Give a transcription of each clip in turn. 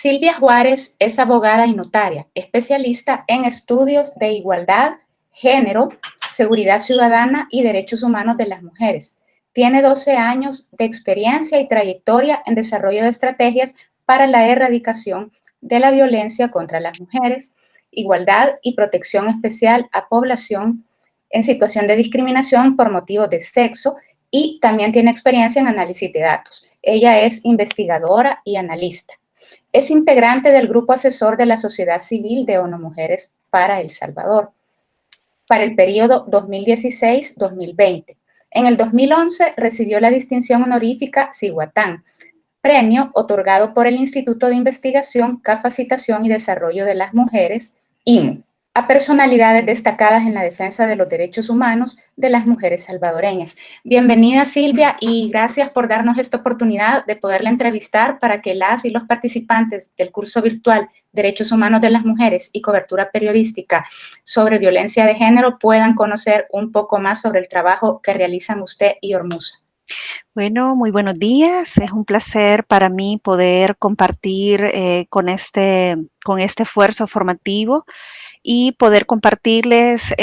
Silvia Juárez es abogada y notaria, especialista en estudios de igualdad, género, seguridad ciudadana y derechos humanos de las mujeres. Tiene 12 años de experiencia y trayectoria en desarrollo de estrategias para la erradicación de la violencia contra las mujeres, igualdad y protección especial a población en situación de discriminación por motivos de sexo, y también tiene experiencia en análisis de datos. Ella es investigadora y analista. Es integrante del grupo asesor de la sociedad civil de ONU Mujeres para El Salvador para el periodo 2016-2020. En el 2011 recibió la distinción honorífica Cihuatán, premio otorgado por el Instituto de Investigación, Capacitación y Desarrollo de las Mujeres, IMU, a personalidades destacadas en la defensa de los derechos humanos de las mujeres salvadoreñas. Bienvenida, Silvia, y gracias por darnos esta oportunidad de poderla entrevistar para que las y los participantes del curso virtual Derechos Humanos de las Mujeres y Cobertura Periodística sobre Violencia de Género puedan conocer un poco más sobre el trabajo que realizan usted y Hormuza. Bueno, muy buenos días. Es un placer para mí poder compartir con este esfuerzo formativo y poder compartirles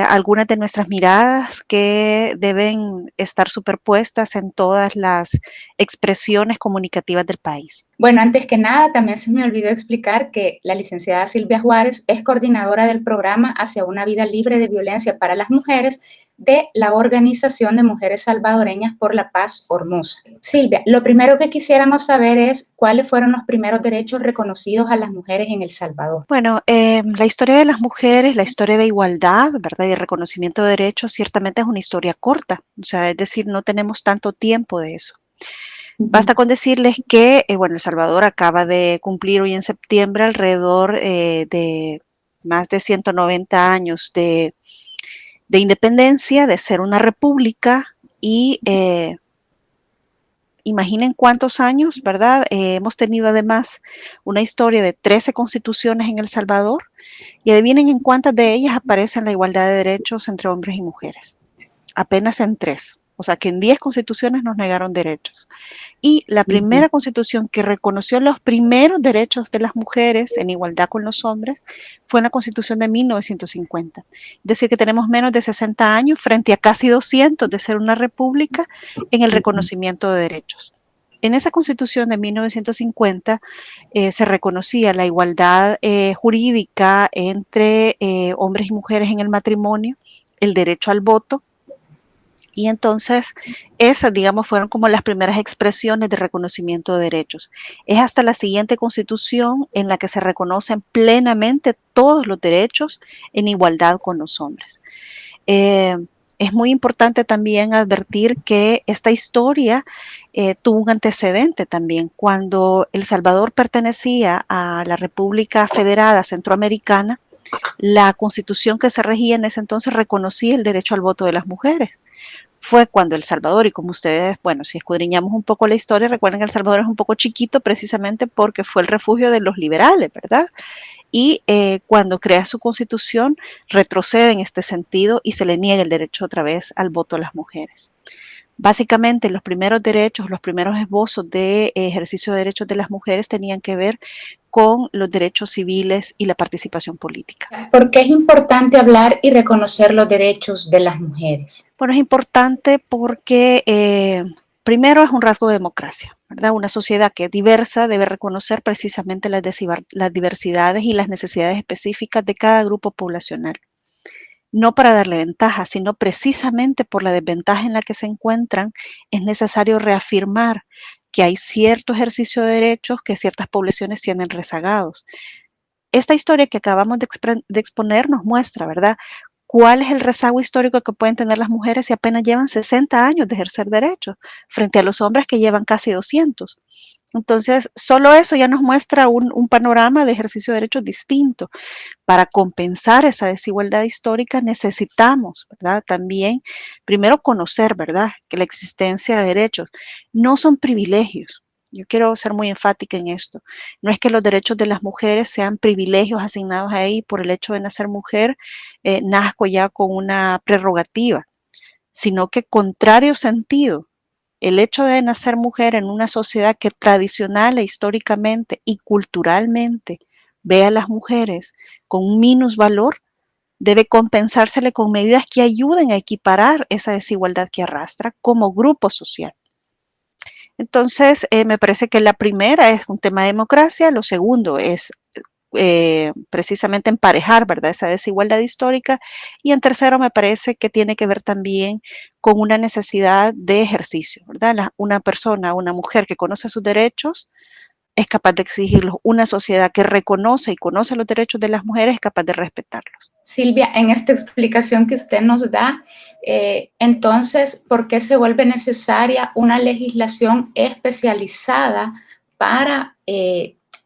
algunas de nuestras miradas que deben estar superpuestas en todas las expresiones comunicativas del país. Bueno, antes que nada, también se me olvidó explicar que la licenciada Silvia Juárez es coordinadora del programa Hacia una vida libre de violencia para las mujeres de la Organización de Mujeres Salvadoreñas por la Paz, Hormuza. Silvia, lo primero que quisiéramos saber es cuáles fueron los primeros derechos reconocidos a las mujeres en El Salvador. Bueno, la historia de las mujeres, la historia de igualdad, ¿verdad? Y el reconocimiento de derechos ciertamente es una historia corta, o sea, es decir, no tenemos tanto tiempo de eso. Basta con decirles que, bueno, El Salvador acaba de cumplir hoy en septiembre alrededor de más de 190 años de independencia, de ser una república y imaginen cuántos años, ¿verdad? Hemos tenido además una historia de 13 constituciones en El Salvador y adivinen en cuántas de ellas aparece la igualdad de derechos entre hombres y mujeres. Apenas en 3. O sea que en 10 constituciones nos negaron derechos. Y la primera constitución que reconoció los primeros derechos de las mujeres en igualdad con los hombres fue en la constitución de 1950. Es decir, que tenemos menos de 60 años frente a casi 200 de ser una república en el reconocimiento de derechos. En esa constitución de 1950 se reconocía la igualdad jurídica entre hombres y mujeres en el matrimonio, el derecho al voto. Y entonces esas, digamos, fueron como las primeras expresiones de reconocimiento de derechos. Es hasta la siguiente constitución en la que se reconocen plenamente todos los derechos en igualdad con los hombres. Es muy importante también advertir que esta historia tuvo un antecedente también. Cuando El Salvador pertenecía a la República Federada Centroamericana, la constitución que se regía en ese entonces reconocía el derecho al voto de las mujeres. Fue cuando El Salvador, y como ustedes, bueno, si escudriñamos un poco la historia, recuerden que El Salvador es un poco chiquito precisamente porque fue el refugio de los liberales, ¿verdad? Y cuando crea su constitución, retrocede en este sentido y se le niega el derecho otra vez al voto a las mujeres. Básicamente, los primeros derechos, los primeros esbozos de ejercicio de derechos de las mujeres tenían que ver con los derechos civiles y la participación política. ¿Por qué es importante hablar y reconocer los derechos de las mujeres? Bueno, es importante porque primero es un rasgo de democracia, ¿verdad? Una sociedad que es diversa debe reconocer precisamente las diversidades y las necesidades específicas de cada grupo poblacional. No para darle ventaja, sino precisamente por la desventaja en la que se encuentran, es necesario reafirmar que hay cierto ejercicio de derechos que ciertas poblaciones tienen rezagados. Esta historia que acabamos de exponer nos muestra, ¿verdad?, cuál es el rezago histórico que pueden tener las mujeres si apenas llevan 60 años de ejercer derechos, frente a los hombres que llevan casi 200. Entonces, solo eso ya nos muestra un panorama de ejercicio de derechos distinto. Para compensar esa desigualdad histórica necesitamos, ¿verdad?, también, primero conocer, ¿verdad?, que la existencia de derechos no son privilegios. Yo quiero ser muy enfática en esto. No es que los derechos de las mujeres sean privilegios asignados a ella por el hecho de nacer mujer, nazco ya con una prerrogativa, sino que contrario sentido, el hecho de nacer mujer en una sociedad que tradicional e históricamente y culturalmente ve a las mujeres con un minusvalor, debe compensársele con medidas que ayuden a equiparar esa desigualdad que arrastra como grupo social. Entonces, me parece que la primera es un tema de democracia, lo segundo es precisamente emparejar, ¿verdad?, esa desigualdad histórica, y en tercero me parece que tiene que ver también con una necesidad de ejercicio, ¿verdad? Una persona, una mujer que conoce sus derechos es capaz de exigirlos. Una sociedad que reconoce y conoce los derechos de las mujeres es capaz de respetarlos. Silvia, en esta explicación que usted nos da, entonces, ¿por qué se vuelve necesaria una legislación especializada para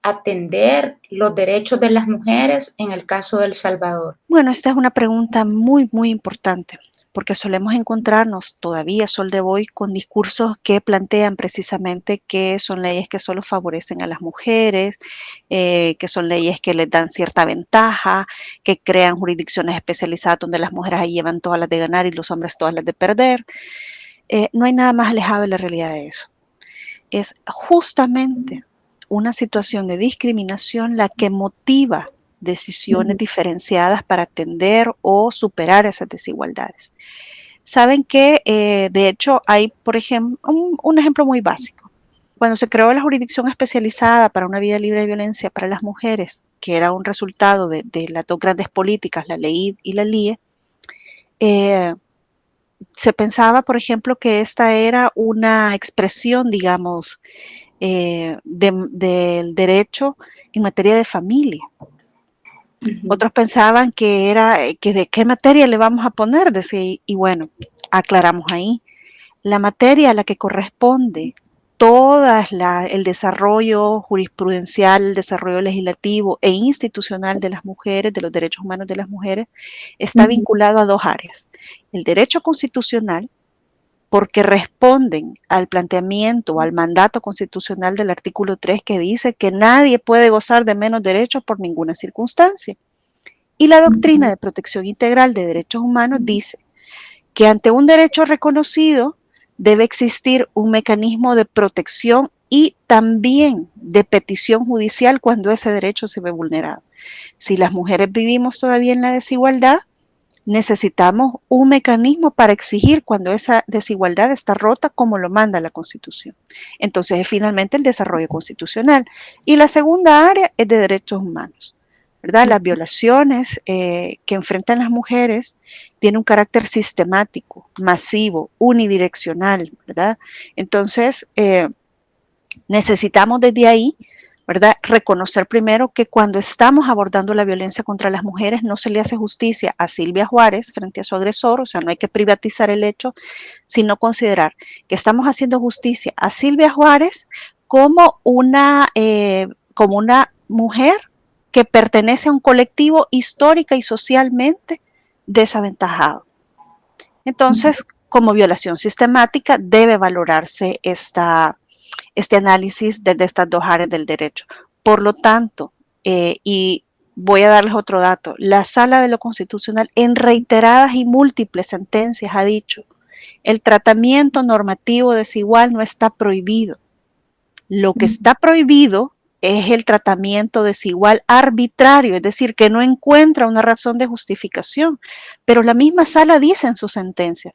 atender los derechos de las mujeres en el caso de El Salvador? Bueno, esta es una pregunta muy, muy importante, porque solemos encontrarnos todavía, sol de hoy, con discursos que plantean precisamente que son leyes que solo favorecen a las mujeres, que son leyes que les dan cierta ventaja, que crean jurisdicciones especializadas donde las mujeres ahí llevan todas las de ganar y los hombres todas las de perder. No hay nada más alejado de la realidad de eso. Es justamente una situación de discriminación la que motiva decisiones diferenciadas para atender o superar esas desigualdades. Saben que, de hecho, hay, por ejemplo, un ejemplo muy básico. Cuando se creó la jurisdicción especializada para una vida libre de violencia para las mujeres, que era un resultado de las dos grandes políticas, la ley y la LIE, se pensaba, por ejemplo, que esta era una expresión, digamos, del derecho en materia de familia. Otros pensaban que era, que de qué materia le vamos a poner, y bueno, aclaramos ahí. La materia a la que corresponde el desarrollo jurisprudencial, el desarrollo legislativo e institucional de las mujeres, de los derechos humanos de las mujeres, está vinculado a dos áreas. El derecho constitucional, porque responden al planteamiento o al mandato constitucional del artículo 3 que dice que nadie puede gozar de menos derechos por ninguna circunstancia. Y la doctrina de protección integral de derechos humanos dice que ante un derecho reconocido debe existir un mecanismo de protección y también de petición judicial cuando ese derecho se ve vulnerado. Si las mujeres vivimos todavía en la desigualdad, necesitamos un mecanismo para exigir cuando esa desigualdad está rota como lo manda la Constitución. Entonces es finalmente el desarrollo constitucional. Y la segunda área es de derechos humanos, ¿verdad? Las violaciones que enfrentan las mujeres tienen un carácter sistemático, masivo, unidireccional, ¿verdad? Entonces necesitamos desde ahí, ¿verdad?, reconocer primero que cuando estamos abordando la violencia contra las mujeres no se le hace justicia a Silvia Juárez frente a su agresor, o sea, no hay que privatizar el hecho, sino considerar que estamos haciendo justicia a Silvia Juárez como una mujer que pertenece a un colectivo histórica y socialmente desaventajado. Entonces, como violación sistemática, debe valorarse este análisis desde estas dos áreas del derecho. Por lo tanto, y voy a darles otro dato, la Sala de lo Constitucional en reiteradas y múltiples sentencias ha dicho, el tratamiento normativo desigual no está prohibido. Lo que está prohibido es el tratamiento desigual arbitrario, es decir, que no encuentra una razón de justificación. Pero la misma sala dice en su sentencia,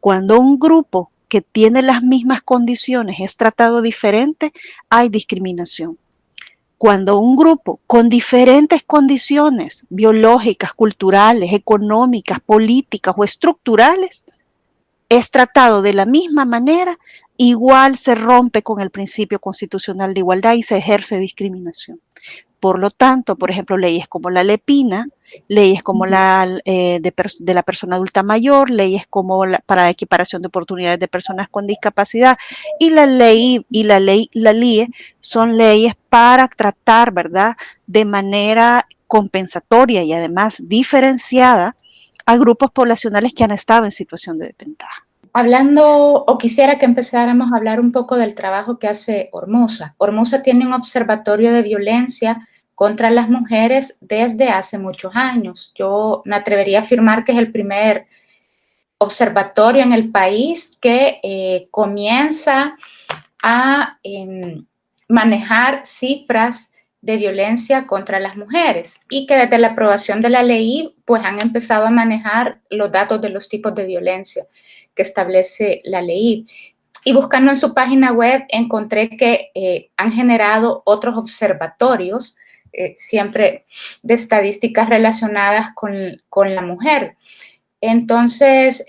cuando un grupo que tiene las mismas condiciones es tratado diferente, hay discriminación. Cuando un grupo con diferentes condiciones biológicas, culturales, económicas, políticas o estructurales es tratado de la misma manera, igual se rompe con el principio constitucional de igualdad y se ejerce discriminación. Por lo tanto, por ejemplo, leyes como la Lepina, leyes como la de la persona adulta mayor, leyes como para equiparación de oportunidades de personas con discapacidad y la LIE son leyes para tratar, ¿verdad?, de manera compensatoria y además diferenciada a grupos poblacionales que han estado en situación de desventaja. Hablando, o quisiera que empezáramos a hablar un poco del trabajo que hace Ormusa. Ormusa tiene un observatorio de violencia contra las mujeres desde hace muchos años. Yo me atrevería a afirmar que es el primer observatorio en el país que comienza a manejar cifras de violencia contra las mujeres y que desde la aprobación de la ley pues han empezado a manejar los datos de los tipos de violencia que establece la ley. Y buscando en su página web encontré que han generado otros observatorios, siempre de estadísticas relacionadas con la mujer. Entonces,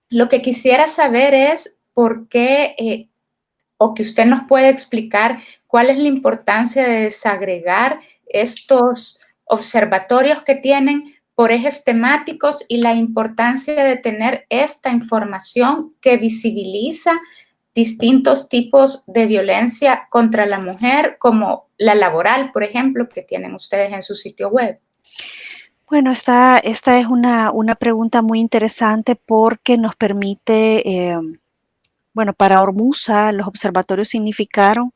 lo que quisiera saber es por qué, o que usted nos puede explicar cuál es la importancia de desagregar estos observatorios que tienen por ejes temáticos y la importancia de tener esta información que visibiliza distintos tipos de violencia contra la mujer, como la laboral, por ejemplo, que tienen ustedes en su sitio web. Bueno, esta es una pregunta muy interesante porque nos permite, bueno, para Ormuza los observatorios significaron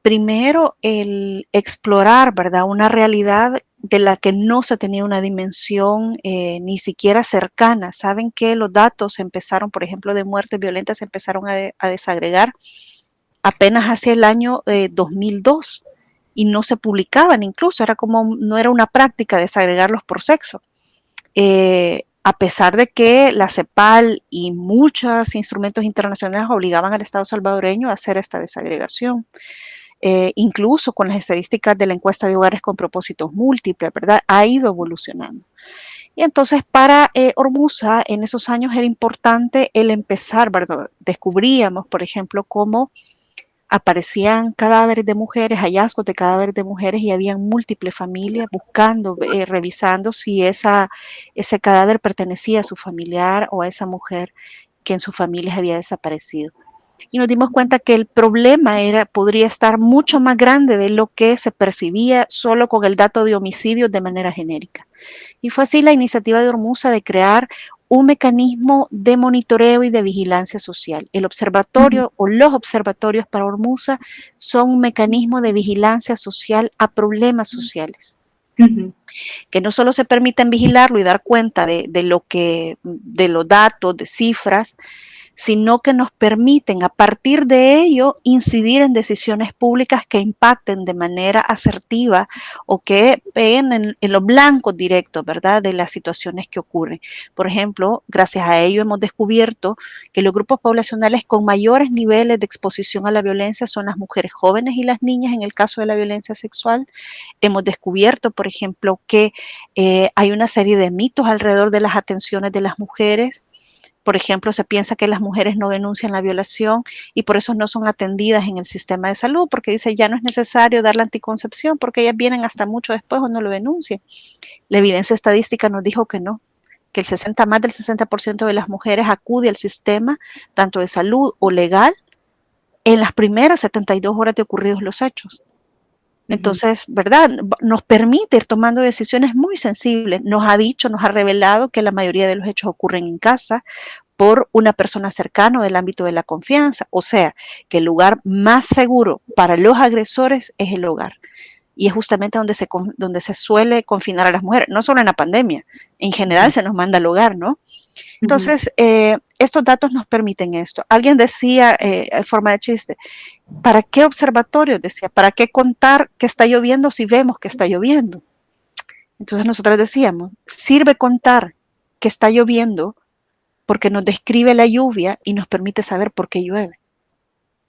primero el explorar, ¿verdad?, una realidad de la que no se tenía una dimensión ni siquiera cercana. Saben que los datos empezaron, por ejemplo, de muertes violentas, se empezaron a desagregar apenas hacia el año 2002 y no se publicaban, incluso era como, no era una práctica desagregarlos por sexo. A pesar de que la CEPAL y muchos instrumentos internacionales obligaban al Estado salvadoreño a hacer esta desagregación. Incluso con las estadísticas de la encuesta de hogares con propósitos múltiples, ¿verdad? Ha ido evolucionando. Y entonces para Ormuza en esos años era importante el empezar, ¿verdad? Descubríamos, por ejemplo, cómo aparecían cadáveres de mujeres, hallazgos de cadáveres de mujeres y habían múltiples familias buscando, revisando si ese cadáver pertenecía a su familiar o a esa mujer que en su familia había desaparecido. Y nos dimos cuenta que el problema podría estar mucho más grande de lo que se percibía solo con el dato de homicidios de manera genérica. Y fue así la iniciativa de Ormuza de crear un mecanismo de monitoreo y de vigilancia social. El observatorio o los observatorios para Ormuza son un mecanismo de vigilancia social a problemas sociales. Que no solo se permiten vigilarlo y dar cuenta de los datos, de cifras, sino que nos permiten a partir de ello incidir en decisiones públicas que impacten de manera asertiva o que peguen en los blancos directos, ¿verdad?, de las situaciones que ocurren. Por ejemplo, gracias a ello hemos descubierto que los grupos poblacionales con mayores niveles de exposición a la violencia son las mujeres jóvenes y las niñas en el caso de la violencia sexual. Hemos descubierto, por ejemplo, que hay una serie de mitos alrededor de las atenciones de las mujeres. Por ejemplo, se piensa que las mujeres no denuncian la violación y por eso no son atendidas en el sistema de salud, porque dice ya no es necesario dar la anticoncepción porque ellas vienen hasta mucho después o no lo denuncian. La evidencia estadística nos dijo que no, que más del 60% de las mujeres acude al sistema, tanto de salud o legal, en las primeras 72 horas de ocurridos los hechos. Entonces, ¿verdad? Nos permite ir tomando decisiones muy sensibles. Nos ha revelado que la mayoría de los hechos ocurren en casa por una persona cercana del ámbito de la confianza. O sea, que el lugar más seguro para los agresores es el hogar. Y es justamente donde se suele confinar a las mujeres, no solo en la pandemia, en general se nos manda al hogar, ¿no? Entonces, estos datos nos permiten esto. Alguien decía, en forma de chiste, ¿para qué observatorios? Decía, ¿para qué contar que está lloviendo si vemos que está lloviendo? Entonces nosotros decíamos, sirve contar que está lloviendo porque nos describe la lluvia y nos permite saber por qué llueve.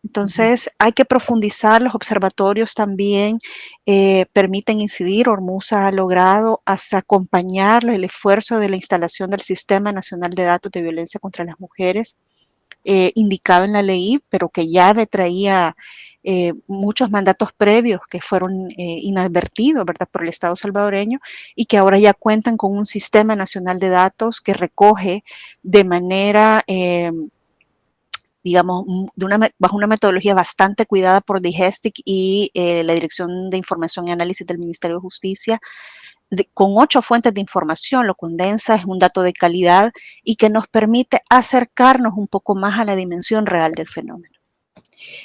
Entonces hay que profundizar, los observatorios también permiten incidir. Ormuza ha logrado hasta acompañar el esfuerzo de la instalación del Sistema Nacional de Datos de Violencia contra las Mujeres, indicado en la ley, pero que ya traía muchos mandatos previos que fueron inadvertidos, ¿verdad?, por el Estado salvadoreño y que ahora ya cuentan con un sistema nacional de datos que recoge de manera, digamos, bajo una metodología bastante cuidada por DIGESTIC y la Dirección de Información y Análisis del Ministerio de Justicia, con 8 fuentes de información, lo condensa, es un dato de calidad y que nos permite acercarnos un poco más a la dimensión real del fenómeno.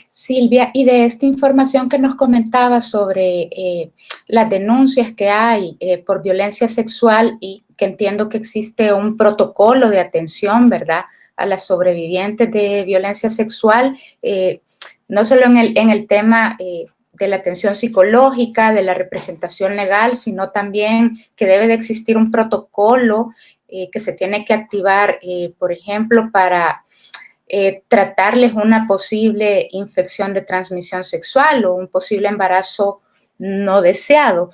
Silvia, y de esta información que nos comentaba sobre las denuncias que hay por violencia sexual y que entiendo que existe un protocolo de atención, ¿verdad?, a las sobrevivientes de violencia sexual, no solo en el tema de la atención psicológica, de la representación legal, sino también que debe de existir un protocolo que se tiene que activar, por ejemplo, para tratarles una posible infección de transmisión sexual o un posible embarazo no deseado.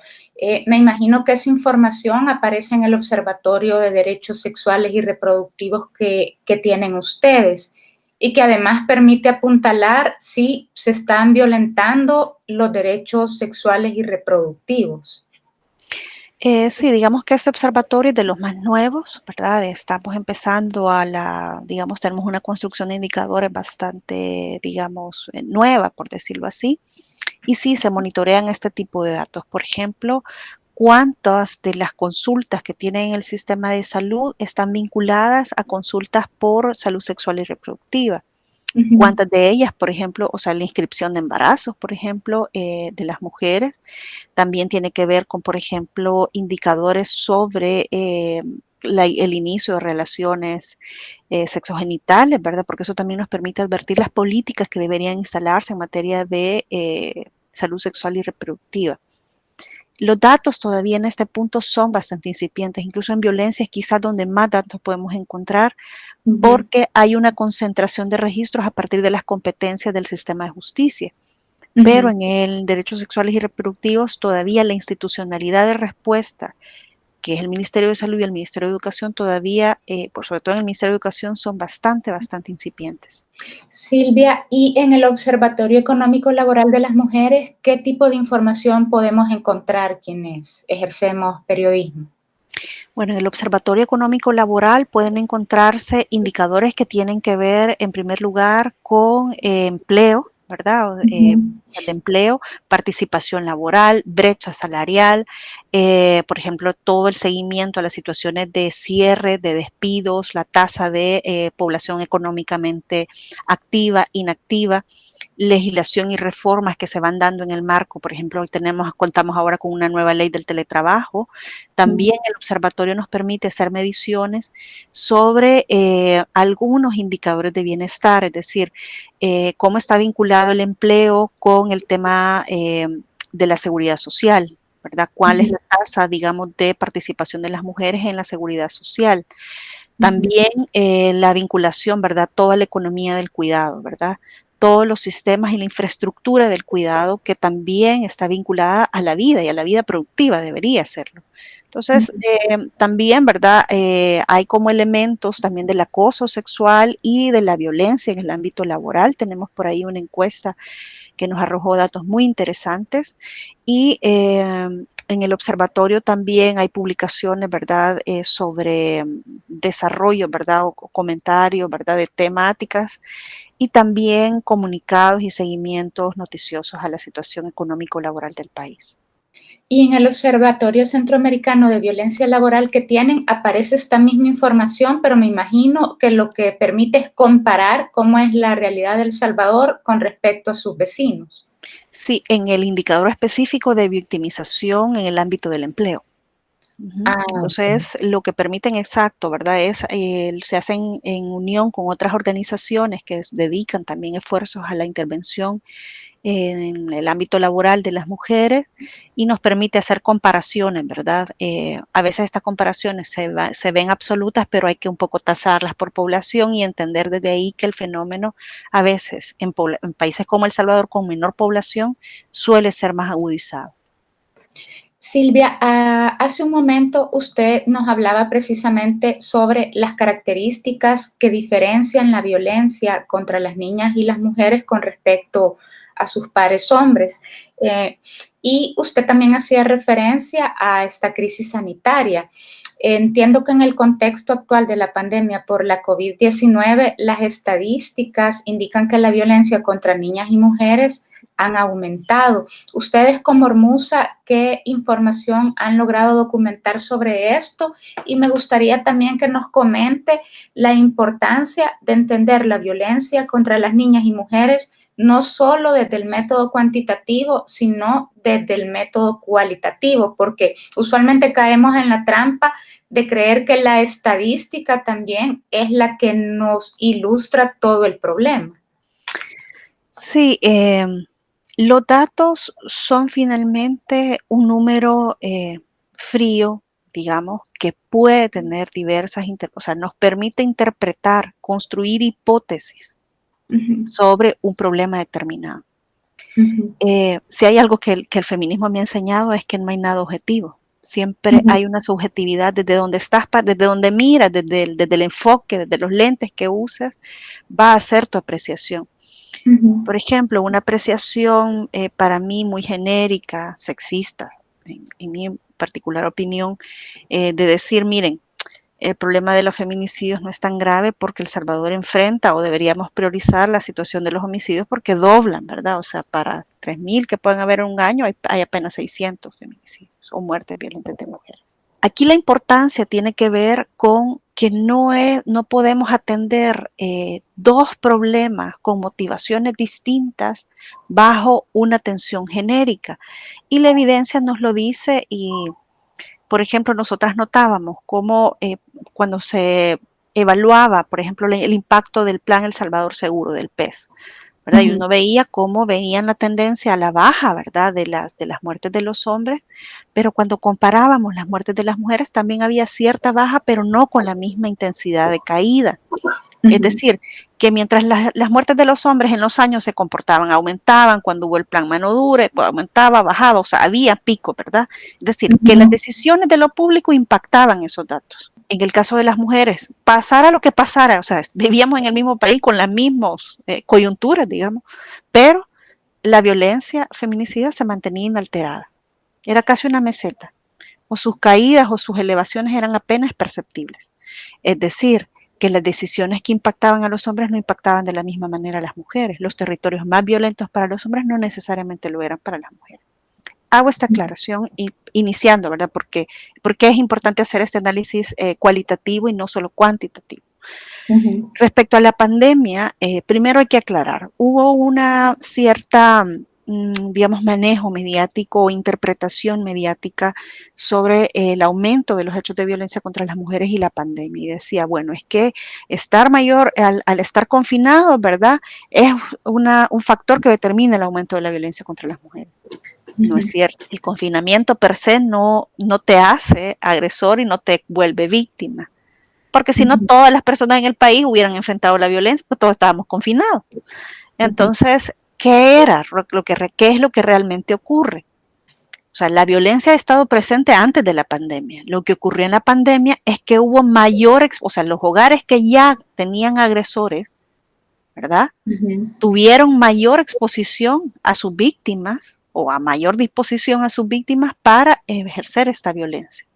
Me imagino que esa información aparece en el Observatorio de Derechos Sexuales y Reproductivos que tienen ustedes y que además permite apuntalar si se están violentando los derechos sexuales y reproductivos. Sí, digamos que este observatorio es de los más nuevos, ¿verdad? Estamos empezando digamos, tenemos una construcción de indicadores bastante, digamos, nueva, por decirlo así. Y sí, se monitorean este tipo de datos. Por ejemplo, cuántas de las consultas que tienen el sistema de salud están vinculadas a consultas por salud sexual y reproductiva. Cuántas de ellas, por ejemplo, o sea, la inscripción de embarazos, por ejemplo, de las mujeres, también tiene que ver con, por ejemplo, indicadores sobre el inicio de relaciones sexogenitales, ¿verdad? Porque eso también nos permite advertir las políticas que deberían instalarse en materia de salud sexual y reproductiva. Los datos todavía en este punto son bastante incipientes, incluso en violencia es quizás donde más datos podemos encontrar, porque hay una concentración de registros a partir de las competencias del sistema de justicia. Pero en el derechos sexuales y reproductivos todavía la institucionalidad de respuesta, que es el Ministerio de Salud y el Ministerio de Educación, todavía, por sobre todo en el Ministerio de Educación, son bastante incipientes. Silvia, y en el Observatorio Económico Laboral de las Mujeres, ¿qué tipo de información podemos encontrar quienes ejercemos periodismo? Bueno, en el Observatorio Económico Laboral pueden encontrarse indicadores que tienen que ver, en primer lugar, con empleo, ¿verdad? De empleo, participación laboral, brecha salarial, por ejemplo, todo el seguimiento a las situaciones de cierre, de despidos, la tasa de población económicamente activa, inactiva, legislación y reformas que se van dando en el marco. Por ejemplo, hoy contamos ahora con una nueva ley del teletrabajo. También el observatorio nos permite hacer mediciones sobre algunos indicadores de bienestar, es decir, cómo está vinculado el empleo con el tema de la seguridad social, ¿verdad? ¿Cuál es la tasa, digamos, de participación de las mujeres en la seguridad social? También la vinculación, ¿verdad? Toda la economía del cuidado, ¿verdad? Todos los sistemas y la infraestructura del cuidado que también está vinculada a la vida y a la vida productiva, debería serlo. Entonces, también, ¿verdad? Hay como elementos también del acoso sexual y de la violencia en el ámbito laboral. Tenemos por ahí una encuesta que nos arrojó datos muy interesantes y en el observatorio también hay publicaciones, ¿verdad?, sobre desarrollo, ¿verdad?, o comentarios, ¿verdad?, de temáticas y también comunicados y seguimientos noticiosos a la situación económico-laboral del país. Y en el Observatorio Centroamericano de Violencia Laboral que tienen aparece esta misma información, pero me imagino que lo que permite es comparar cómo es la realidad de El Salvador con respecto a sus vecinos. Sí, en el indicador específico de victimización en el ámbito del empleo. Entonces, lo que permiten exacto, ¿verdad? Se hacen en unión con otras organizaciones que dedican también esfuerzos a la intervención en el ámbito laboral de las mujeres y nos permite hacer comparaciones, ¿verdad? A veces estas comparaciones se ven absolutas, pero hay que un poco tasarlas por población y entender desde ahí que el fenómeno a veces en países como El Salvador con menor población suele ser más agudizado. Silvia, hace un momento usted nos hablaba precisamente sobre las características que diferencian la violencia contra las niñas y las mujeres con respecto a sus pares hombres. Y usted también hacía referencia a esta crisis sanitaria. Entiendo que en el contexto actual de la pandemia por la COVID-19, las estadísticas indican que la violencia contra niñas y mujeres han aumentado. Ustedes como Hormuza, ¿qué información han logrado documentar sobre esto? Y me gustaría también que nos comente la importancia de entender la violencia contra las niñas y mujeres no solo desde el método cuantitativo, sino desde el método cualitativo, porque usualmente caemos en la trampa de creer que la estadística también es la que nos ilustra todo el problema. Sí, los datos son finalmente un número frío, digamos, que puede tener diversas, o sea, nos permite interpretar, construir hipótesis sobre un problema determinado. Si hay algo que el feminismo me ha enseñado es que no hay nada objetivo. Siempre hay una subjetividad desde donde estás, desde donde miras, desde el enfoque, desde los lentes que usas, va a ser tu apreciación. Por ejemplo, una apreciación para mí muy genérica, sexista, en mi particular opinión, de decir, miren, el problema de los feminicidios no es tan grave porque El Salvador enfrenta o deberíamos priorizar la situación de los homicidios porque doblan, ¿verdad? O sea, para 3.000 que pueden haber en un año hay apenas 600 feminicidios o muertes violentas de mujeres. Aquí la importancia tiene que ver con que no podemos atender dos problemas con motivaciones distintas bajo una atención genérica. Y la evidencia nos lo dice y, por ejemplo, nosotras notábamos cómo cuando se evaluaba, por ejemplo, el impacto del Plan El Salvador Seguro, del PES, ¿verdad? Y uno veía cómo veían la tendencia a la baja, ¿verdad? De las muertes de los hombres, pero cuando comparábamos las muertes de las mujeres también había cierta baja, pero no con la misma intensidad de caída. Es decir, que mientras las muertes de los hombres en los años se comportaban, aumentaban, cuando hubo el plan mano dura, aumentaba, bajaba, o sea, había pico, ¿verdad? Es decir, que las decisiones de lo público impactaban esos datos. En el caso de las mujeres, pasara lo que pasara, o sea, vivíamos en el mismo país con las mismas coyunturas, digamos, pero la violencia feminicida se mantenía inalterada. Era casi una meseta. O sus caídas o sus elevaciones eran apenas perceptibles. Es decir, que las decisiones que impactaban a los hombres no impactaban de la misma manera a las mujeres. Los territorios más violentos para los hombres no necesariamente lo eran para las mujeres. Hago esta aclaración iniciando, ¿verdad? Porque es importante hacer este análisis cualitativo y no solo cuantitativo. Respecto a la pandemia, primero hay que aclarar, hubo una cierta, digamos, manejo mediático o interpretación mediática sobre el aumento de los hechos de violencia contra las mujeres y la pandemia. Y decía, bueno, es que estar mayor, al estar confinado, ¿verdad? Es un factor que determina el aumento de la violencia contra las mujeres. No es cierto. El confinamiento per se no te hace agresor y no te vuelve víctima. Porque si no, todas las personas en el país hubieran enfrentado la violencia, pues todos estábamos confinados. Entonces, ¿qué era? ¿Qué es lo que realmente ocurre? O sea, la violencia ha estado presente antes de la pandemia. Lo que ocurrió en la pandemia es que hubo o sea, los hogares que ya tenían agresores, ¿verdad? Tuvieron mayor exposición a sus víctimas o a mayor disposición a sus víctimas para ejercer esta violencia.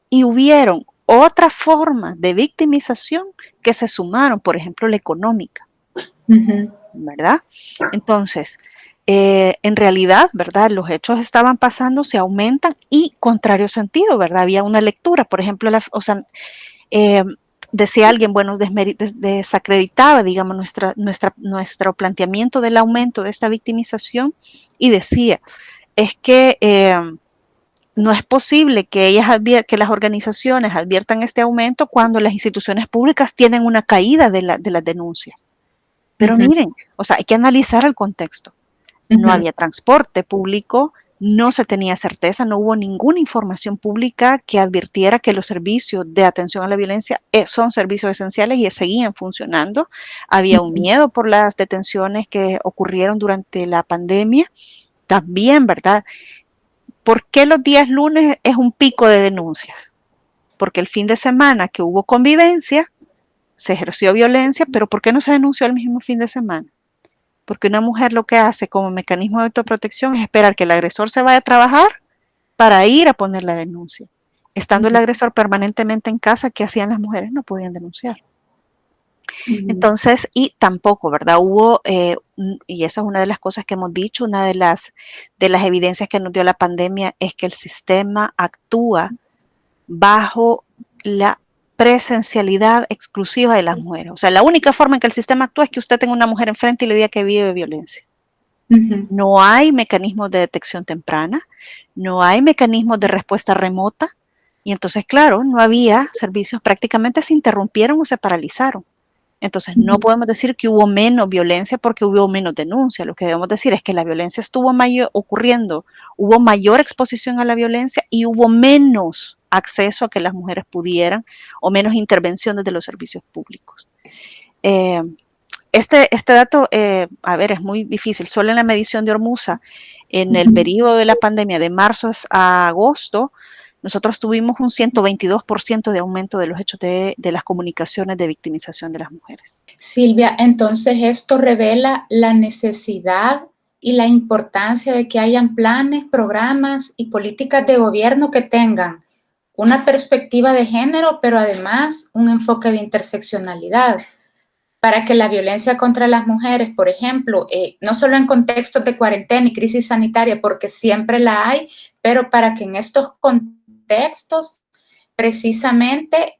Y hubieron otras formas de victimización que se sumaron, por ejemplo, la económica, ¿verdad? Entonces, en realidad, ¿verdad? Los hechos estaban pasando, se aumentan y contrario sentido, ¿verdad? Había una lectura, por ejemplo, decía alguien, bueno, desacreditaba, digamos, nuestro planteamiento del aumento de esta victimización y decía, es que no es posible que las organizaciones adviertan este aumento cuando las instituciones públicas tienen una caída de las denuncias. Pero miren, o sea, hay que analizar el contexto. No había transporte público, no se tenía certeza, no hubo ninguna información pública que advirtiera que los servicios de atención a la violencia son servicios esenciales y seguían funcionando. Había un miedo por las detenciones que ocurrieron durante la pandemia. También, ¿verdad? ¿Por qué los días lunes es un pico de denuncias? Porque el fin de semana que hubo convivencia, se ejerció violencia, pero ¿por qué no se denunció el mismo fin de semana? Porque una mujer lo que hace como mecanismo de autoprotección es esperar que el agresor se vaya a trabajar para ir a poner la denuncia. Estando el agresor permanentemente en casa, ¿qué hacían las mujeres? No podían denunciar. Entonces, y tampoco, ¿verdad? Hubo, y esa es una de las cosas que hemos dicho, una de las evidencias que nos dio la pandemia es que el sistema actúa bajo la presencialidad exclusiva de las mujeres. O sea, la única forma en que el sistema actúa es que usted tenga una mujer enfrente y le diga que vive violencia. No hay mecanismos de detección temprana, no hay mecanismos de respuesta remota, y entonces, claro, no había servicios, prácticamente se interrumpieron o se paralizaron. Entonces, no podemos decir que hubo menos violencia porque hubo menos denuncia. Lo que debemos decir es que la violencia estuvo ocurriendo, hubo mayor exposición a la violencia y hubo menos acceso a que las mujeres pudieran o menos intervención desde los servicios públicos. Este dato, a ver, es muy difícil. Solo en la medición de Hormuza, en el periodo de la pandemia de marzo a agosto, nosotros tuvimos un 122% de aumento de los hechos de las comunicaciones de victimización de las mujeres. Silvia, entonces esto revela la necesidad y la importancia de que hayan planes, programas y políticas de gobierno que tengan una perspectiva de género, pero además un enfoque de interseccionalidad, para que la violencia contra las mujeres, por ejemplo, no solo en contextos de cuarentena y crisis sanitaria, porque siempre la hay, pero para que en estos contextos precisamente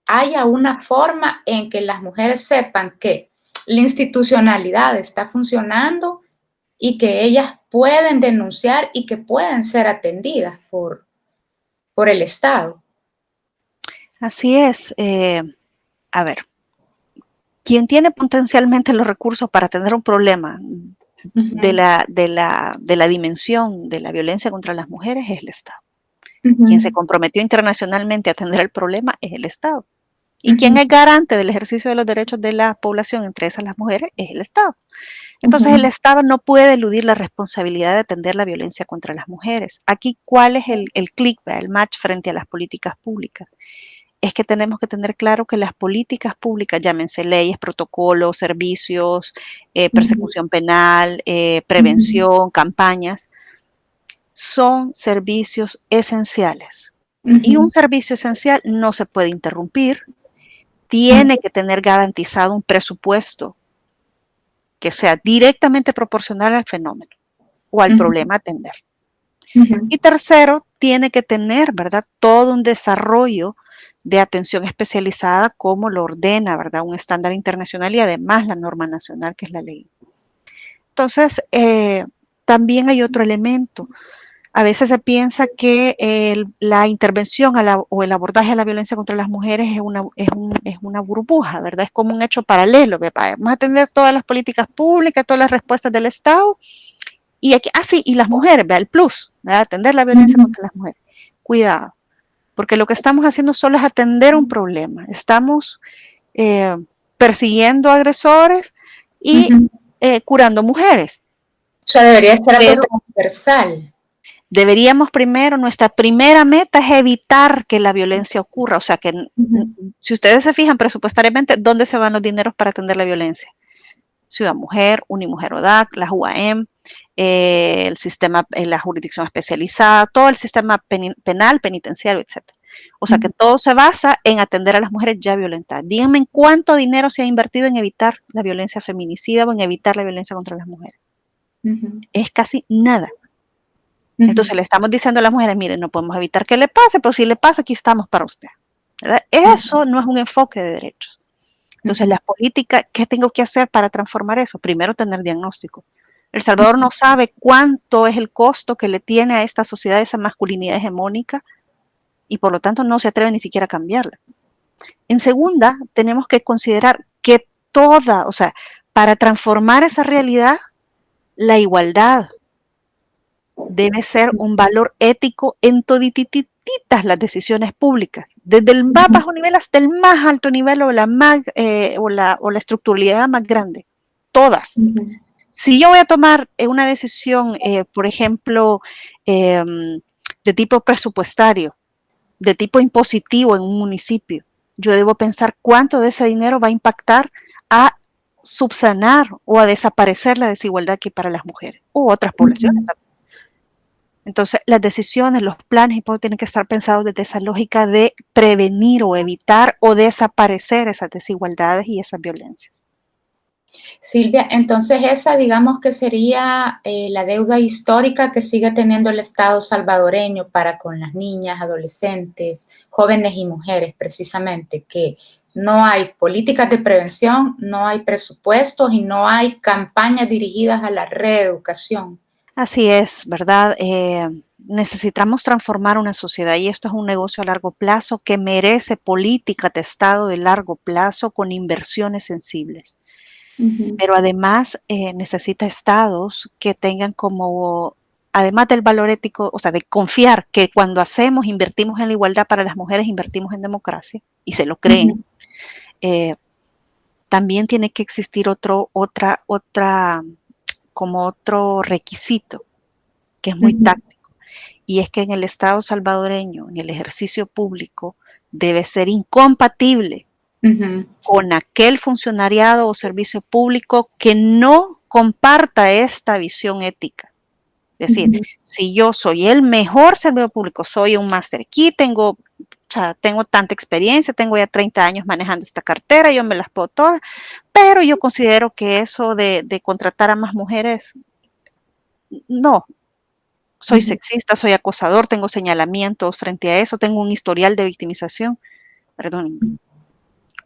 haya una forma en que las mujeres sepan que la institucionalidad está funcionando y que ellas pueden denunciar y que pueden ser atendidas por el Estado. Así es. A ver, quien tiene potencialmente los recursos para atender un problema de la dimensión de la violencia contra las mujeres es el Estado. Quien se comprometió internacionalmente a atender el problema es el Estado. Y quien es garante del ejercicio de los derechos de la población, entre esas las mujeres, es el Estado. Entonces el Estado no puede eludir la responsabilidad de atender la violencia contra las mujeres. Aquí, ¿cuál es el clic, el match frente a las políticas públicas? Es que tenemos que tener claro que las políticas públicas, llámense leyes, protocolos, servicios, persecución penal, prevención, campañas, son servicios esenciales. Y un servicio esencial no se puede interrumpir, tiene que tener garantizado un presupuesto que sea directamente proporcional al fenómeno o al problema a atender. Y tercero, tiene que tener, ¿verdad?, todo un desarrollo de atención especializada como lo ordena, ¿verdad?, un estándar internacional y además la norma nacional que es la ley. Entonces, también hay otro elemento. A veces se piensa que la intervención o el abordaje a la violencia contra las mujeres es una burbuja, ¿verdad? Es como un hecho paralelo. Vamos a atender todas las políticas públicas, todas las respuestas del Estado. Y aquí, sí, y las mujeres, vea el plus, ¿verdad? Atender la violencia contra las mujeres. Cuidado, porque lo que estamos haciendo solo es atender un problema. Estamos persiguiendo agresores y curando mujeres. O sea, debería ser algo transversal. Deberíamos primero, nuestra primera meta es evitar que la violencia ocurra. O sea, que si ustedes se fijan presupuestariamente, ¿dónde se van los dineros para atender la violencia? Ciudad Mujer, Unimujer ODAC, la UAM, el sistema, la jurisdicción especializada, todo el sistema penal, penitenciario, etc. O sea, que todo se basa en atender a las mujeres ya violentadas. Díganme en cuánto dinero se ha invertido en evitar la violencia feminicida o en evitar la violencia contra las mujeres. Es casi nada. Entonces le estamos diciendo a las mujeres, miren, no podemos evitar que le pase, pero si le pasa, aquí estamos para usted, ¿verdad? Eso no es un enfoque de derechos. Entonces, las políticas, ¿qué tengo que hacer para transformar eso? Primero, tener diagnóstico. El Salvador no sabe cuánto es el costo que le tiene a esta sociedad esa masculinidad hegemónica y por lo tanto no se atreve ni siquiera a cambiarla. En segunda, tenemos que considerar que o sea, para transformar esa realidad, la igualdad debe ser un valor ético en todititas las decisiones públicas, desde el más bajo nivel hasta el más alto nivel o la estructuralidad más grande, todas. Si yo voy a tomar una decisión, por ejemplo, de tipo presupuestario, de tipo impositivo en un municipio, yo debo pensar cuánto de ese dinero va a impactar a subsanar o a desaparecer la desigualdad que hay para las mujeres u otras poblaciones también. Entonces, las decisiones, los planes tienen que estar pensados desde esa lógica de prevenir o evitar o desaparecer esas desigualdades y esas violencias. Silvia, entonces esa digamos que sería la deuda histórica que sigue teniendo el Estado salvadoreño para con las niñas, adolescentes, jóvenes y mujeres, precisamente, que no hay políticas de prevención, no hay presupuestos y no hay campañas dirigidas a la reeducación. Así es, ¿verdad? Necesitamos transformar una sociedad y esto es un negocio a largo plazo que merece política de Estado de largo plazo con inversiones sensibles. Pero además necesita estados que tengan como, además del valor ético, o sea, de confiar que cuando hacemos, invertimos en la igualdad para las mujeres, invertimos en democracia y se lo creen. También tiene que existir como otro requisito que es muy táctico, y es que en el Estado salvadoreño, en el ejercicio público, debe ser incompatible con aquel funcionariado o servicio público que no comparta esta visión ética. Es decir, si yo soy el mejor servidor público, soy un máster aquí, tengo tanta experiencia, tengo ya 30 años manejando esta cartera, yo me las puedo todas, pero yo considero que eso de contratar a más mujeres, no, soy sexista, soy acosador, tengo señalamientos frente a eso, tengo un historial de victimización. Perdón.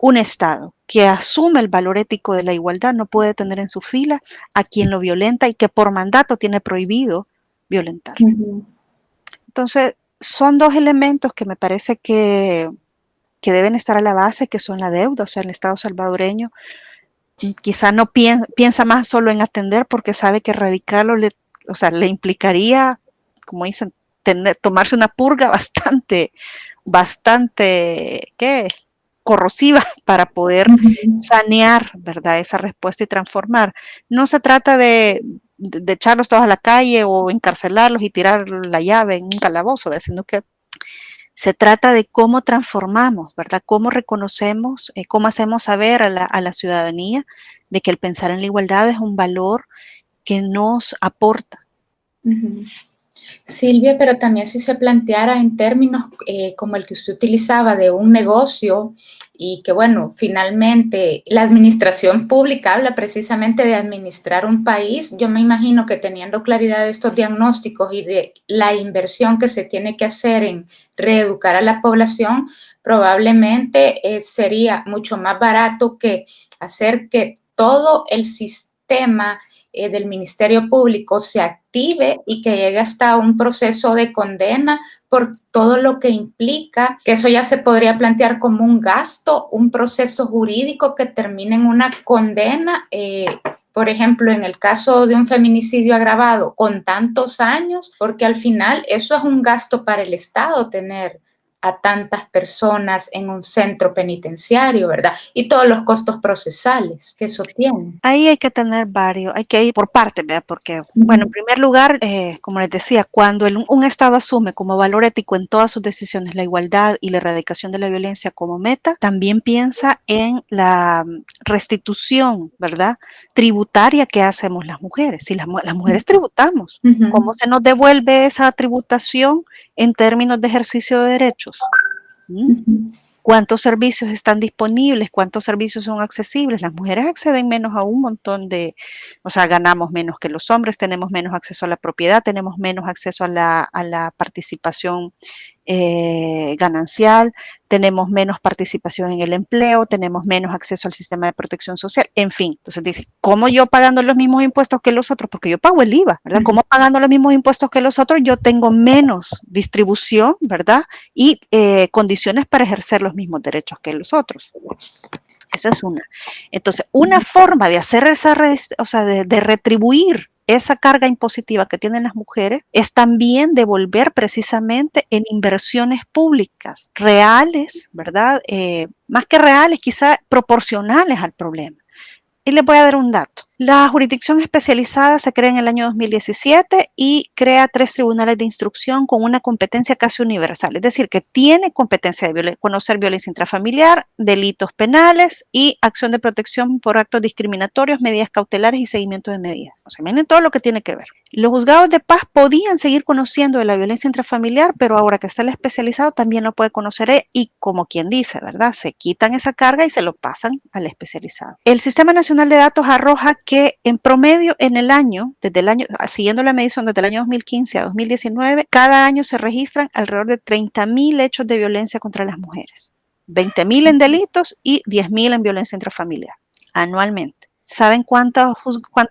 Un Estado que asume el valor ético de la igualdad no puede tener en su fila a quien lo violenta y que por mandato tiene prohibido violentar. Entonces, son dos elementos que me parece que deben estar a la base, que son la deuda, o sea, el Estado salvadoreño quizá no piensa más solo en atender porque sabe que erradicarlo le implicaría, como dicen, tomarse una purga bastante, ¿qué? Corrosiva para poder sanear, ¿verdad? Esa respuesta y transformar. No se trata de echarlos todos a la calle o encarcelarlos y tirar la llave en un calabozo, sino que se trata de cómo transformamos, ¿verdad? Cómo reconocemos, cómo hacemos saber a la ciudadanía de que el pensar en la igualdad es un valor que nos aporta. Silvia, pero también si se planteara en términos como el que usted utilizaba de un negocio y que, bueno, finalmente la administración pública habla precisamente de administrar un país, yo me imagino que teniendo claridad de estos diagnósticos y de la inversión que se tiene que hacer en reeducar a la población, probablemente sería mucho más barato que hacer que todo el sistema del Ministerio Público se active y que llegue hasta un proceso de condena por todo lo que implica, que eso ya se podría plantear como un gasto, un proceso jurídico que termine en una condena, por ejemplo, en el caso de un feminicidio agravado con tantos años, porque al final eso es un gasto para el Estado tener a tantas personas en un centro penitenciario, ¿verdad? Y todos los costos procesales que eso tiene. Ahí hay que tener varios, hay que ir por partes, ¿verdad? Porque, bueno, en primer lugar, como les decía, cuando un Estado asume como valor ético en todas sus decisiones la igualdad y la erradicación de la violencia como meta, también piensa en la restitución, ¿verdad? Tributaria que hacemos las mujeres. Si las mujeres tributamos, ¿cómo se nos devuelve esa tributación en términos de ejercicio de derechos? ¿Cuántos servicios están disponibles? ¿Cuántos servicios son accesibles? Las mujeres acceden menos a un montón ganamos menos que los hombres, tenemos menos acceso a la propiedad, tenemos menos acceso a la participación ganancial, tenemos menos participación en el empleo, tenemos menos acceso al sistema de protección social, en fin. Entonces dice, ¿cómo yo pagando los mismos impuestos que los otros? Porque yo pago el IVA, ¿verdad? ¿Cómo pagando los mismos impuestos que los otros yo tengo menos distribución, ¿verdad? Y condiciones para ejercer los mismos derechos que los otros. Esa es una. Entonces, una forma de hacer de retribuir esa carga impositiva que tienen las mujeres es también devolver precisamente en inversiones públicas reales, ¿verdad? Más que reales, quizá proporcionales al problema. Y les voy a dar un dato. La jurisdicción especializada se crea en el año 2017 y crea 3 tribunales de instrucción con una competencia casi universal, es decir, que tiene competencia de conocer violencia intrafamiliar, delitos penales y acción de protección por actos discriminatorios, medidas cautelares y seguimiento de medidas. O sea, miren todo lo que tiene que ver. Los juzgados de paz podían seguir conociendo de la violencia intrafamiliar, pero ahora que está el especializado también lo puede conocer y, como quien dice, ¿verdad? Se quitan esa carga y se lo pasan al especializado. El Sistema Nacional de Datos arroja que en promedio en el año, siguiendo la medición desde el año 2015 a 2019, cada año se registran alrededor de 30.000 hechos de violencia contra las mujeres. 20.000 en delitos y 10.000 en violencia intrafamiliar anualmente. ¿Saben cuánto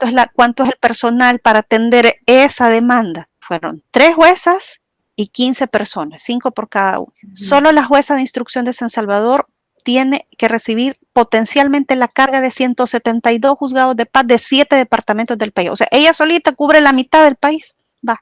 es el personal para atender esa demanda? Fueron 3 juezas y 15 personas, 5 por cada uno. Solo la jueza de instrucción de San Salvador tiene que recibir potencialmente la carga de 172 juzgados de paz de 7 departamentos del país. O sea, ella solita cubre la mitad del país. Va.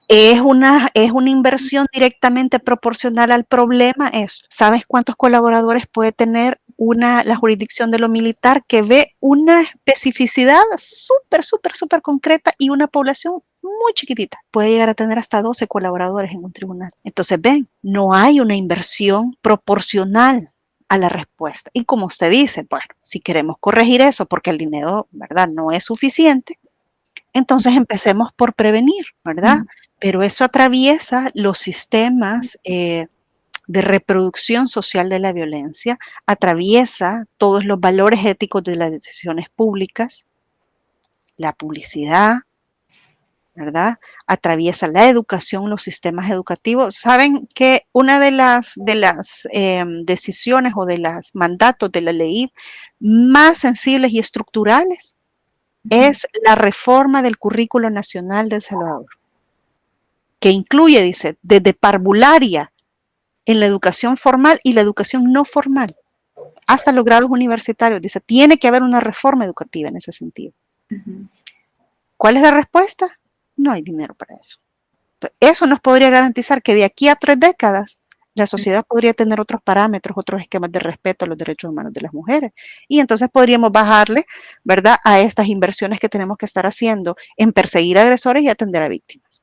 Es una inversión directamente proporcional al problema. ¿Sabes cuántos colaboradores puede tener la jurisdicción de lo militar, que ve una especificidad súper concreta y una población muy chiquitita? Puede llegar a tener hasta 12 colaboradores en un tribunal. Entonces, ven, no hay una inversión proporcional a la respuesta. Y como usted dice, bueno, si queremos corregir eso porque el dinero, ¿verdad?, no es suficiente, entonces empecemos por prevenir, ¿verdad? Pero eso atraviesa los sistemas de reproducción social de la violencia, atraviesa todos los valores éticos de las decisiones públicas, la publicidad, ¿verdad? Atraviesa la educación, los sistemas educativos. Saben que una de las decisiones o de los mandatos de la ley más sensibles y estructurales es la reforma del currículo nacional de El Salvador, que incluye, dice, desde parvularia en la educación formal y la educación no formal, hasta los grados universitarios. Dice, tiene que haber una reforma educativa en ese sentido. ¿Cuál es la respuesta? No hay dinero para eso. Entonces, eso nos podría garantizar que de aquí a 3 décadas la sociedad podría tener otros parámetros, otros esquemas de respeto a los derechos humanos de las mujeres. Y entonces podríamos bajarle, ¿verdad?, a estas inversiones que tenemos que estar haciendo en perseguir agresores y atender a víctimas.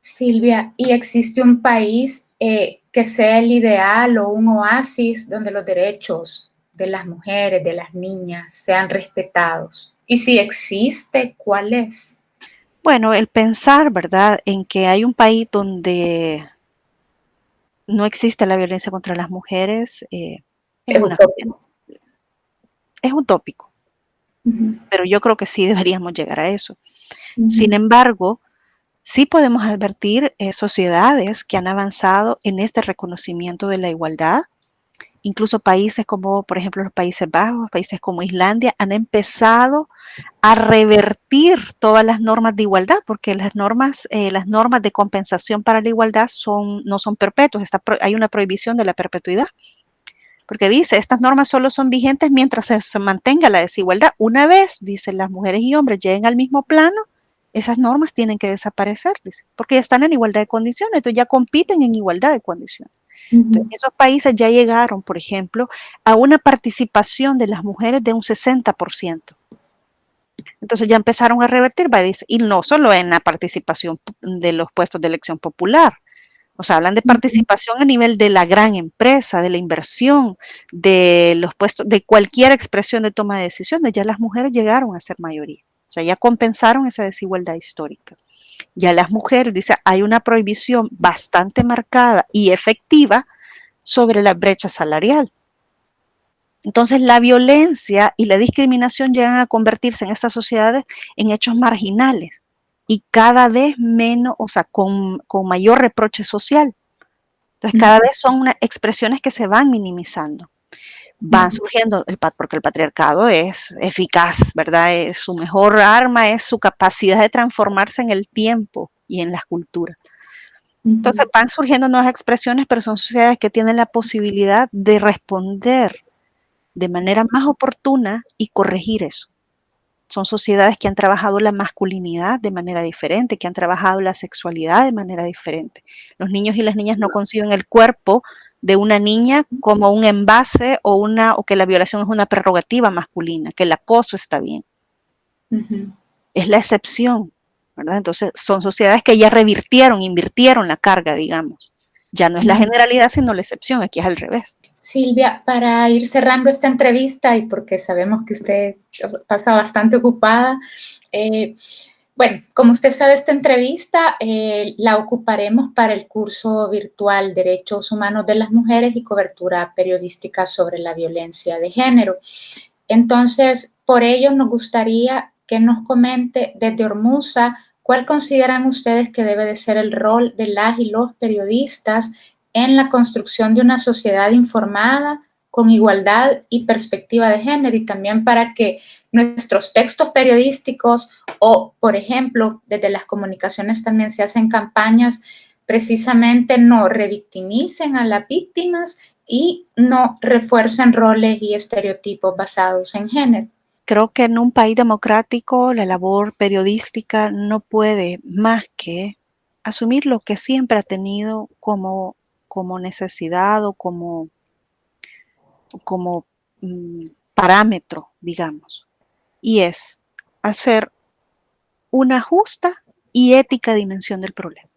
Silvia, ¿y existe un país que sea el ideal o un oasis donde los derechos de las mujeres, de las niñas, sean respetados? Y si existe, ¿cuál es? Bueno, el pensar, ¿verdad?, en que hay un país donde no existe la violencia contra las mujeres es utópico. Pero yo creo que sí deberíamos llegar a eso. Sin embargo, sí podemos advertir sociedades que han avanzado en este reconocimiento de la igualdad. Incluso países como, por ejemplo, los Países Bajos, países como Islandia, han empezado a revertir todas las normas de igualdad, porque las normas de compensación para la igualdad no son perpetuas. Hay una prohibición de la perpetuidad, porque dice, estas normas solo son vigentes mientras se mantenga la desigualdad. Una vez, dice, las mujeres y hombres lleguen al mismo plano, esas normas tienen que desaparecer, dice, porque ya están en igualdad de condiciones, entonces ya compiten en igualdad de condiciones. Entonces, esos países ya llegaron, por ejemplo, a una participación de las mujeres de un 60%. Entonces ya empezaron a revertir, y no solo en la participación de los puestos de elección popular. O sea, hablan de participación a nivel de la gran empresa, de la inversión, de los puestos, de cualquier expresión de toma de decisiones. Ya las mujeres llegaron a ser mayoría. O sea, ya compensaron esa desigualdad histórica. Ya las mujeres, dice, hay una prohibición bastante marcada y efectiva sobre la brecha salarial. Entonces, la violencia y la discriminación llegan a convertirse en estas sociedades en hechos marginales y cada vez menos, o sea, con mayor reproche social. Entonces, cada vez son expresiones que se van minimizando. Van surgiendo, porque el patriarcado es eficaz, ¿verdad? Su mejor arma es su capacidad de transformarse en el tiempo y en las culturas. Entonces, van surgiendo nuevas expresiones, pero son sociedades que tienen la posibilidad de responder de manera más oportuna y corregir eso. Son sociedades que han trabajado la masculinidad de manera diferente, que han trabajado la sexualidad de manera diferente. Los niños y las niñas no conciben el cuerpo de una niña como un envase o que la violación es una prerrogativa masculina, que el acoso está bien. Es la excepción, ¿verdad? Entonces son sociedades que ya invirtieron la carga, digamos. Ya no es la generalidad, sino la excepción. Aquí es al revés. Silvia, para ir cerrando esta entrevista y porque sabemos que usted pasa bastante ocupada, bueno, como usted sabe, esta entrevista la ocuparemos para el curso virtual Derechos Humanos de las Mujeres y Cobertura Periodística sobre la Violencia de Género. Entonces, por ello nos gustaría que nos comente desde Hormuza cuál consideran ustedes que debe de ser el rol de las y los periodistas en la construcción de una sociedad informada, con igualdad y perspectiva de género, y también para que nuestros textos periodísticos o, por ejemplo, desde las comunicaciones también se hacen campañas, precisamente no revictimicen a las víctimas y no refuercen roles y estereotipos basados en género. Creo que en un país democrático la labor periodística no puede más que asumir lo que siempre ha tenido como necesidad o como parámetro, digamos, y es hacer una justa y ética dimensión del problema.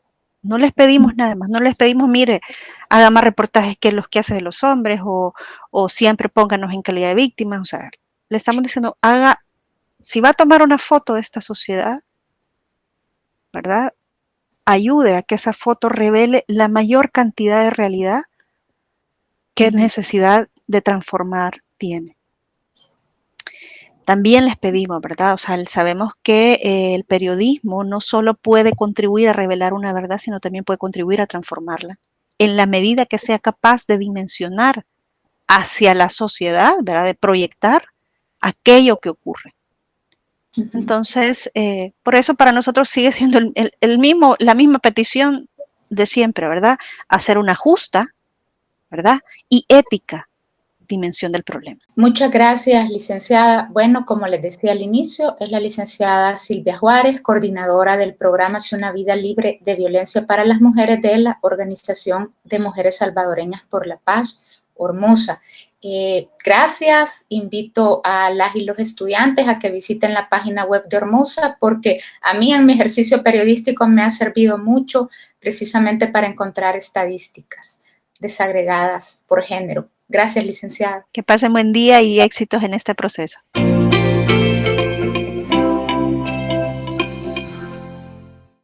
No les pedimos nada más, no les pedimos, mire, haga más reportajes que los que hace de los hombres o siempre pónganos en calidad de víctimas, o sea, le estamos diciendo, si va a tomar una foto de esta sociedad, ¿verdad? Ayude a que esa foto revele la mayor cantidad de realidad que necesidad de transformar tiene. También les pedimos, ¿verdad? O sea, sabemos que el periodismo no solo puede contribuir a revelar una verdad, sino también puede contribuir a transformarla, en la medida que sea capaz de dimensionar hacia la sociedad, ¿verdad? De proyectar aquello que ocurre. Entonces, por eso para nosotros sigue siendo la misma petición de siempre, ¿verdad? Hacer una justa, ¿verdad? Y ética dimensión del problema. Muchas gracias, licenciada. Bueno, como les decía al inicio, es la licenciada Silvia Juárez, coordinadora del programa Hacia una vida libre de violencia para las mujeres de la Organización de Mujeres Salvadoreñas por la Paz, Hormuza. Gracias, invito a las y los estudiantes a que visiten la página web de Hormuza porque a mí en mi ejercicio periodístico me ha servido mucho precisamente para encontrar estadísticas desagregadas por género. Gracias, licenciada. Que pasen buen día y éxitos en este proceso.